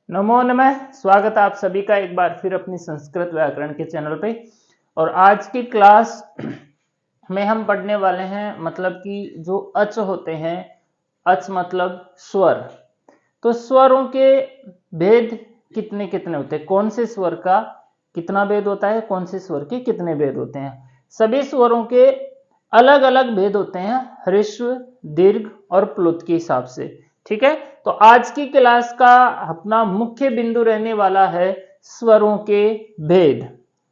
नमो नमः। स्वागत है आप सभी का एक बार फिर अपनी संस्कृत व्याकरण के चैनल पे। और आज की क्लास में हम पढ़ने वाले हैं मतलब कि जो अच होते हैं, अच मतलब स्वर। तो स्वरों के भेद कितने कितने होते हैं, कौन से स्वर का कितना भेद होता है, कौन से स्वर के कितने भेद होते हैं। सभी स्वरों के अलग अलग भेद होते हैं ह्रस्व, दीर्घ और प्लुत के हिसाब से। ठीक है, तो आज की क्लास का अपना मुख्य बिंदु रहने वाला है स्वरों के भेद।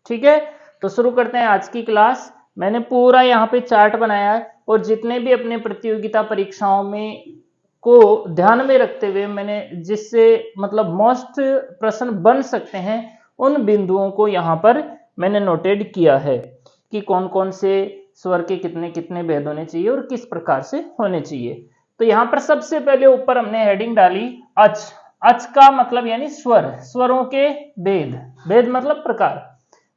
ठीक है, तो शुरू करते हैं आज की क्लास। मैंने पूरा यहाँ पे चार्ट बनाया है और जितने भी अपने प्रतियोगिता परीक्षाओं में को ध्यान में रखते हुए मैंने जिससे मतलब मोस्ट प्रश्न बन सकते हैं उन बिंदुओं को यहाँ पर मैंने नोटेड किया है कि कौन कौन से स्वर के कितने कितने भेद होने चाहिए और किस प्रकार से होने चाहिए। तो यहाँ पर सबसे पहले ऊपर हमने हेडिंग डाली अच। अच का मतलब यानी स्वर, स्वरों के भेद। भेद मतलब प्रकार,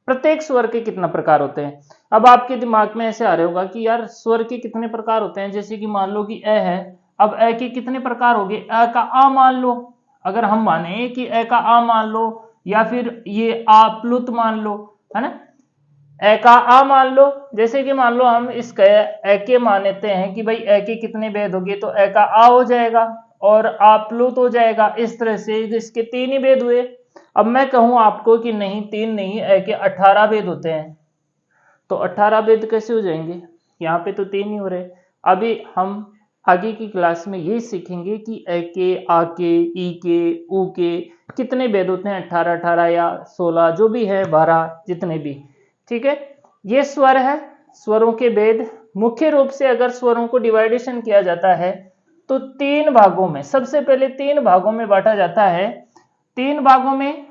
प्रत्येक स्वर के कितना प्रकार होते हैं। अब आपके दिमाग में ऐसे आ रहे होगा कि यार स्वर के कितने प्रकार होते हैं, जैसे कि मान लो कि अ है, अब अ के कितने प्रकार हो गए, अ का आ मान लो, अगर हम माने कि अ का आ मान लो, या फिर ये आ प्लुत मान लो, है ना, ए का आ मान लो। जैसे कि मान लो हम इसके ए के मानते हैं कि भाई ए के कितने भेद होंगे, तो ए का आ हो जाएगा और आ प्लुत हो जाएगा। इस तरह से इसके 3 ही भेद हुए। अब मैं कहूं आपको कि नहीं 3 नहीं, ए के 18 भेद होते हैं, तो 18 भेद कैसे हो जाएंगे, यहाँ पे तो 3 ही हो रहे। अभी हम आगे की क्लास में यही सीखेंगे कि ए के, आ के, ई के, ऊ के कितने भेद होते हैं, 18 18 या 16 जो भी है, 12 जितने भी। ठीक है, ये स्वर है, स्वरों के भेद। मुख्य रूप से अगर स्वरों को डिवाइडेशन किया जाता है तो 3 भागों में, सबसे पहले 3 भागों में बांटा जाता है। 3 भागों में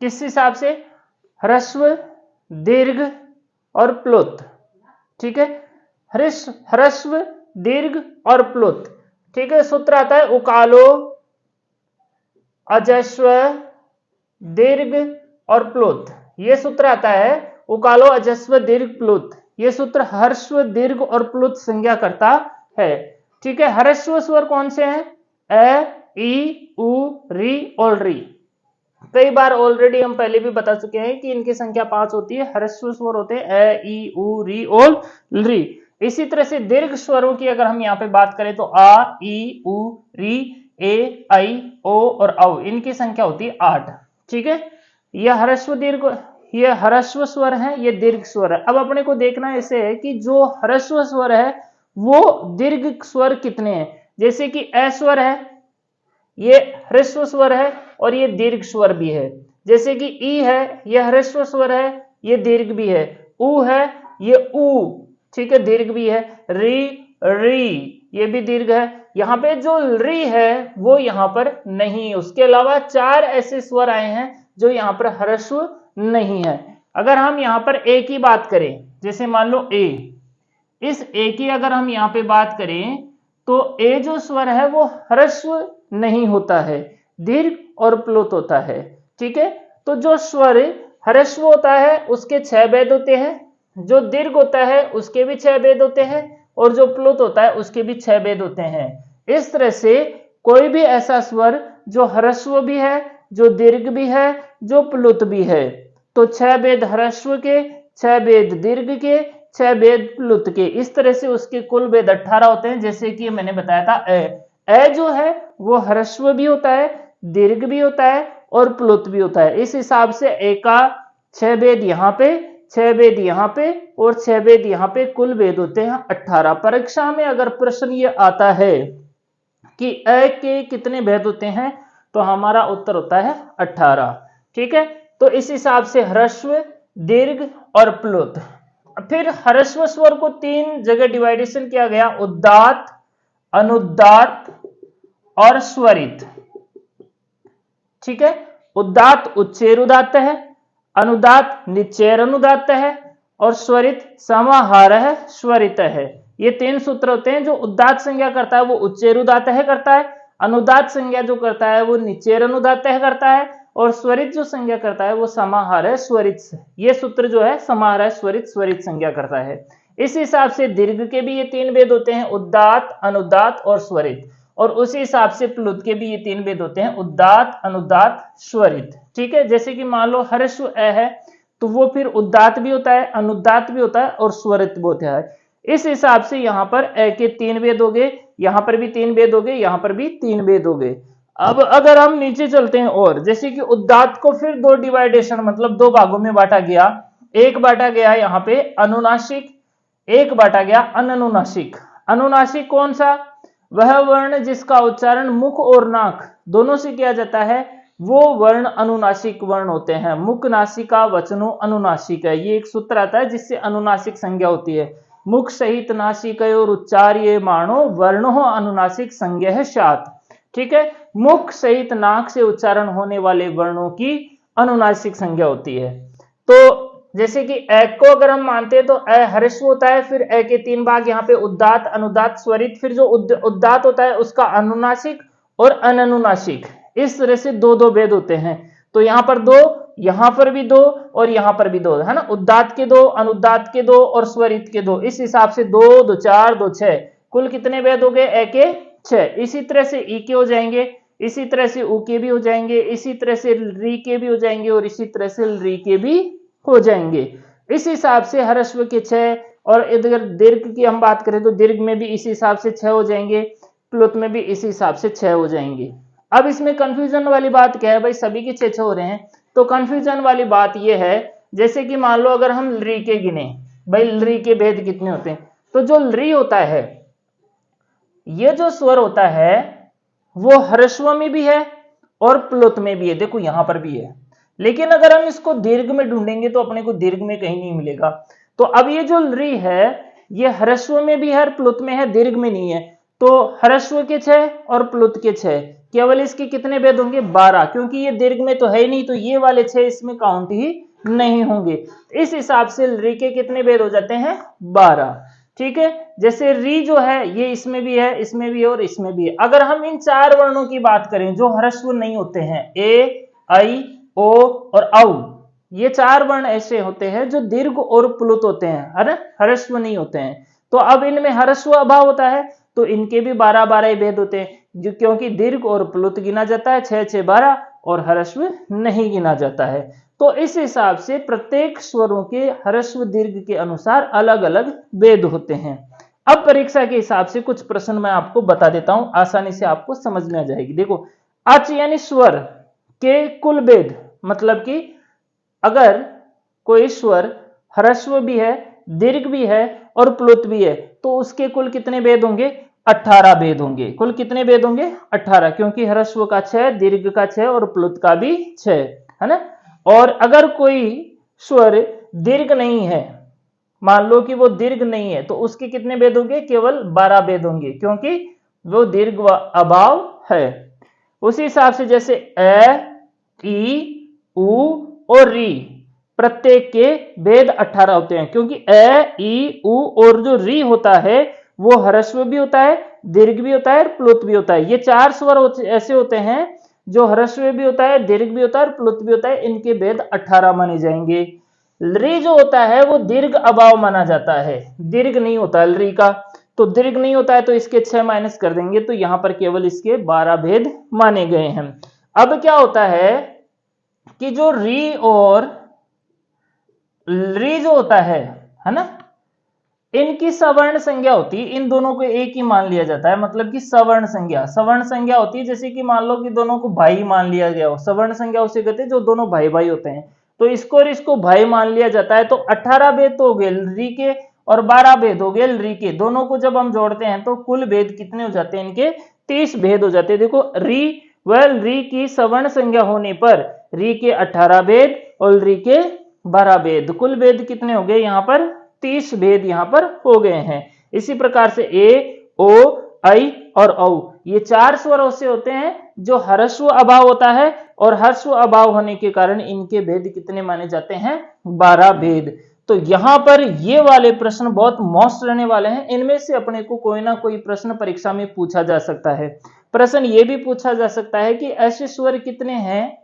किस हिसाब से, ह्रस्व, दीर्घ और प्लुत। ठीक है, ह्रस्व, दीर्घ और प्लुत। ठीक है, सूत्र आता है उकालो, अजस्व, दीर्घ और प्लुत। ये सूत्र आता है उकालो, अजस्व, दीर्घ, प्लुत। ये सूत्र ह्रस्व, दीर्घ और प्लुत संज्ञा करता है। ठीक है, ह्रस्व स्वर कौन से हैं, अ, ई, उ, री और री। कई बार ऑलरेडी हम पहले भी बता चुके हैं कि इनकी संख्या 5 होती है। ह्रस्व स्वर होते हैं अ, ई, उ, री और री। इसी तरह से दीर्घ स्वरों की अगर हम यहाँ पे बात करें तो आ, ई, उ, री, ए, आई, ओ और औ, इनकी संख्या होती है 8। ठीक है, यह ह्रस्व दीर्घ, ये ह्रस्व स्वर है, ये दीर्घ स्वर है। अब अपने को देखना ऐसे है कि जो ह्रस्व स्वर है वो दीर्घ स्वर कितने हैं। जैसे कि अ स्वर है, ये ह्रस्व स्वर है और ये दीर्घ स्वर भी है। जैसे कि ई है, यह ह्रस्व स्वर है, ये दीर्घ भी है। उ है, ये उ, ठीक है, दीर्घ भी है। री, री, ये भी दीर्घ है। यहाँ पे जो री है वो यहाँ पर नहीं, उसके अलावा 4 ऐसे स्वर आए हैं जो यहाँ पर ह्रस्व नहीं है। अगर हम यहाँ पर ए की बात करें, जैसे मान लो ए, इस ए की अगर हम यहाँ पे बात करें तो ए जो स्वर है वो ह्रस्व नहीं होता है, दीर्घ और प्लुत होता है। ठीक है, तो जो स्वर ह्रस्व होता है उसके 6 भेद होते हैं, जो दीर्घ होता है उसके भी 6 भेद होते हैं और जो प्लुत होता है उसके भी 6 भेद होते हैं। इस तरह से कोई भी ऐसा स्वर जो ह्रस्व भी है, जो दीर्घ भी है, जो प्लुत भी है, तो 6 भेद ह्रस्व के, 6 भेद दीर्घ के, 6 भेद प्लुत के, इस तरह से उसके कुल भेद 18 होते हैं। जैसे कि मैंने बताया था अ जो है वो ह्रस्व भी होता है, दीर्घ भी होता है और प्लुत भी होता है। इस हिसाब से ए का 6 भेद यहाँ पे, 6 भेद यहाँ पे और 6 भेद यहाँ पे, कुल भेद होते हैं 18। परीक्षा में अगर प्रश्न ये आता है कि अ के कितने भेद होते हैं तो हमारा उत्तर होता है 18। ठीक है, तो इस हिसाब से ह्रस्व, दीर्घ और प्लुत। फिर ह्रस्व स्वर को 3 जगह डिवाइडेशन किया गया, उदात्त, अनुदात्त और स्वरित। ठीक है, उदात्त उच्चैर उदात्त है, अनुदात्त निच्चैर अनुदात्त है और स्वरित समाहारः स्वरित है। ये 3 सूत्र होते हैं। जो उदात्त संज्ञा करता है वो उच्चैर उदात्त है करता है, अनुदात्त संज्ञा जो करता है वो निच्चैर अनुदात्त है करता है और स्वरित जो संज्ञा करता है वो समाहारः स्वरित। ये सूत्र जो है समाहारः स्वरित, स्वरित संज्ञा करता है। इस हिसाब से दीर्घ के भी ये 3 भेद होते हैं, उदात्त, अनुदात्त और स्वरित। और उसी हिसाब से प्लुत के भी ये 3 भेद होते हैं, उदात्त, अनुदात्त, स्वरित। ठीक है, जैसे कि मान लो ह्रस्व अ है तो वो फिर उदात्त भी होता है, अनुदात्त भी होता है और स्वरित भी होता है। इस हिसाब से यहाँ पर अ के 3 भेद हो गए, यहाँ पर भी 3 भेद हो गए, यहाँ पर भी 3 भेद हो गए। अब अगर हम नीचे चलते हैं और जैसे कि उदात्त को फिर 2 डिवाइडेशन मतलब 2 भागों में बांटा गया। एक बांटा गया यहाँ पे अनुनासिक, एक बांटा गया अननुनासिक। अनुनासिक कौन सा? वह वर्ण जिसका उच्चारण मुख और नाक दोनों से किया जाता है, वो वर्ण अनुनासिक वर्ण होते हैं। मुख नासिका वचनो अनुनासिक है, ये एक सूत्र आता है जिससे अनुनासिक संज्ञा होती है। मुख सहित नासिकयोर उच्चार्यमाणो वर्णो अनुनासिक संज्ञा स्यात्। ठीक है, मुख सहित नाक से उच्चारण होने वाले वर्णों की अनुनासिक संज्ञा होती है। तो जैसे कि अ को अगर हम मानते हैं तो अ ह्रस्व होता है, फिर अ के 3 भाग यहाँ पे उदात्त, अनुदात्त, स्वरित। फिर जो उदात्त होता है उसका अनुनासिक और अननुनासिक, इस तरह से 2-2 भेद होते हैं। तो यहाँ पर 2, यहाँ पर भी 2 और यहाँ पर भी 2 है ना। उदात्त के 2, अनुदात्त के 2 और स्वरित के 2, इस हिसाब से 2, 2, 4, 2, 6, कुल कितने भेद हो गए? अ के 6। इसी तरह से ई के हो जाएंगे, इसी तरह से ऊ के भी हो जाएंगे, इसी तरह से री के भी हो जाएंगे और इसी तरह से री के भी हो जाएंगे। इस हिसाब से ह्रस्व के 6, और अगर दीर्घ की हम बात करें तो दीर्घ में भी इसी हिसाब से 6 हो जाएंगे, प्लुत में भी इसी हिसाब से 6 हो जाएंगे। अब इसमें कंफ्यूजन वाली बात क्या है भाई? सभी के 6 हो रहे हैं, तो कंफ्यूजन वाली बात यह है, जैसे कि मान लो अगर हम री के गिने, भाई री के भेद कितने होते हैं? तो जो री होता है, ये जो स्वर होता है वो ह्रस्व में भी है और प्लुत में भी है। देखो यहां पर भी है, लेकिन अगर हम इसको दीर्घ में ढूंढेंगे तो अपने को दीर्घ में कहीं नहीं मिलेगा। तो अब ये जो री है ये ह्रस्व में भी है और प्लुत में है, दीर्घ में नहीं है। तो ह्रस्व के 6 और प्लुत के 6, केवल इसके कितने भेद होंगे? 12, क्योंकि ये दीर्घ में तो है ही नहीं, तो ये वाले 6 इसमें काउंट ही नहीं होंगे। इस हिसाब से री के कितने भेद हो जाते हैं? 12। ठीक है, जैसे री जो है ये इसमें भी है, इसमें भी है और इसमें भी है। अगर हम इन 4 वर्णों की बात करें जो ह्रस्व नहीं होते हैं, ए, आई, ओ और औ, ये 4 वर्ण ऐसे होते हैं जो दीर्घ और प्लुत होते हैं, है ना, ह्रस्व नहीं होते हैं। तो अब इनमें ह्रस्व अभाव होता है तो इनके भी 12-12 भेद होते हैं, जो क्योंकि दीर्घ और प्लुत गिना जाता है 6-6, 12 और ह्रस्व नहीं गिना जाता है। तो इस हिसाब से प्रत्येक स्वरों के ह्रस्व दीर्घ के अनुसार अलग अलग भेद होते हैं। अब परीक्षा के हिसाब से कुछ प्रश्न मैं आपको बता देता हूं, आसानी से आपको समझ में आ जाएगी। देखो, अच यानी स्वर के कुल भेद, मतलब कि अगर कोई स्वर ह्रस्व भी है, दीर्घ भी है और प्लुत भी है तो उसके कुल कितने भेद होंगे? 18 भेद होंगे। कुल कितने भेद होंगे? 18, क्योंकि ह्रस्व का 6, दीर्घ का 6 और प्लुत का भी 6, है ना। और अगर कोई स्वर दीर्घ नहीं है, मान लो कि वो दीर्घ नहीं है, तो उसके कितने भेद होंगे? केवल 12 भेद होंगे, क्योंकि वो दीर्घ अभाव है। उसी हिसाब से जैसे अ, ई, उ और री, प्रत्येक के भेद 18 होते हैं, क्योंकि अ, ई, उ और जो री होता है वो ह्रस्व भी होता है, दीर्घ भी होता है और प्लुत भी होता है। ये 4 स्वर ऐसे होते हैं जो ह्रस्व भी होता है, दीर्घ भी होता है और प्लुत भी होता है, इनके भेद 18 माने जाएंगे। री जो होता है वो दीर्घ अभाव माना जाता है, दीर्घ नहीं होता है री का, तो दीर्घ नहीं होता है तो इसके 6 माइनस कर देंगे, तो यहां पर केवल इसके 12 भेद माने गए हैं। अब क्या होता है कि जो री और री जो होता है ना, इनकी सवर्ण संज्ञा होती है, इन दोनों को एक ही मान लिया जाता है, मतलब कि सवर्ण संज्ञा होती है। जैसे कि मान लो कि दोनों को भाई मान लिया गया हो, सवर्ण संज्ञा उसे कहते हैं जो दोनों भाई भाई होते हैं, तो इसको और इसको भाई मान लिया जाता है। तो 18 भेद तो हो गए री के और 12 भेद हो गए री के, दोनों को जब हम जोड़ते हैं तो कुल भेद कितने हो जाते हैं? इनके 30 भेद हो जाते हैं। देखो, री की सवर्ण संज्ञा होने पर री के 18 भेद और री के 12 भेद, कुल भेद कितने हो गए? यहाँ पर 30 भेद यहाँ पर हो गए हैं। इसी प्रकार से ए, ओ, आई और औ, ये 4 स्वर ऐसे होते हैं जो ह्रस्व अभाव होता है, और ह्रस्व अभाव होने के कारण इनके भेद कितने माने जाते हैं? 12 भेद। तो यहाँ पर ये वाले प्रश्न बहुत मस्त रहने वाले हैं, इनमें से अपने को कोई ना कोई प्रश्न परीक्षा में पूछा जा सकता है। प्रश्न ये भी पूछा जा सकता है कि ऐसे स्वर कितने हैं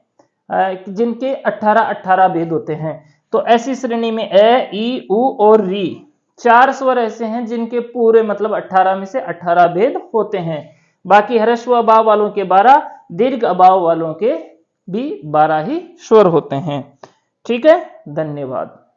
जिनके 18-18 भेद होते हैं। तो ऐसी श्रेणी में अ, ई, उ और री 4 स्वर ऐसे हैं जिनके पूरे मतलब 18 में से 18 भेद होते हैं। बाकी ह्रस्व अभाव वालों के 12, दीर्घ अभाव वालों के भी 12 ही स्वर होते हैं। ठीक है, धन्यवाद।